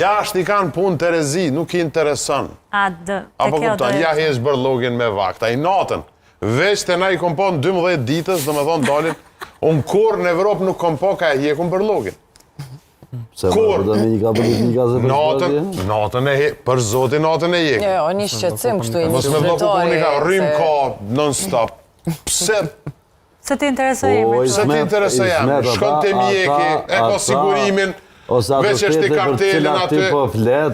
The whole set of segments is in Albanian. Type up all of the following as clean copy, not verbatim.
Jashtë i kanë punë Terezi, nuk i intereson. Apo kupton, ja hesh bërllogin me vakt, a i natën. Veç të na i kom po në 12 ditës, dhe me thonë dalin, unë kur në Evropë nuk kom po ka e hjekun bërllogin. Kur? Natën e hjek, për zotin natën e hjek. Jo, një shqetsim kështu i një shqetari. Mos me bloku komunika, rrim ka, non-stop. Pse? Se ti interesoj ime. Se ti interesoj jam, shkon të mjeki, e ko sigurimin, veç është i kartelin aty,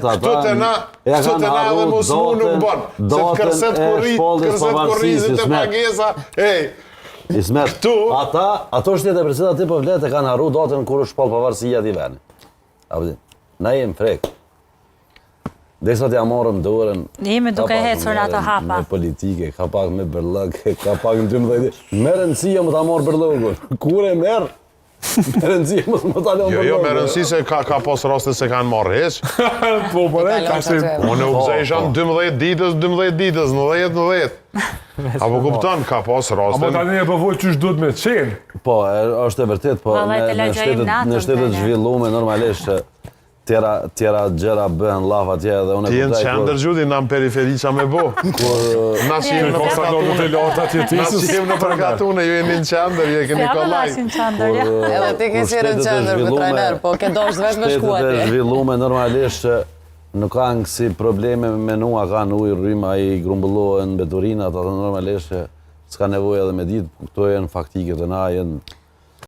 këtu të na dhe mos mu nuk bon, se të kërset kurrizit e pagesa, këtu... Ato shtete për cilë aty po flet e kanë harru datën kur është shpall pavarësia t'i veni. Na jem frek. Desat ja morëm dorën... Jemi duke hecur në ato hapa. Me politike, ka pak me bërlëg, ka pak në 12. Me rëndësia më ta morë bërlëgun. Kur e merë? Me rëndësia më ta leon bërlëgun. Jo, me rëndësi se ka pos raste se kanë marrë heq. Po, përre, ka shi... Unë u pëzejshan 12 ditës, 10. Apo kupton, ka pos raste... Apo tani e përvoj qysh duhet me qenë? Po, është e vërtet, po në shtetet zhvillume normalisht tjera gjera bëhen laf atje dhe unë e ti jenë qendër gjudi, na në periferi qa me bo. Na që jemë në përgatune, ju jeni në qendër, ju e keni kolaj. Edhe ti ke si rënë qendër për trajner, po ke doshtë vesh me shku atje. Shtetet e zhvillume normalisht nuk kanë si probleme me menua, kanë ujë, rryma i grumbullohen, beturinat, ato normalisht s'ka nevojë edhe me ditë, këto jenë faktike të na, jenë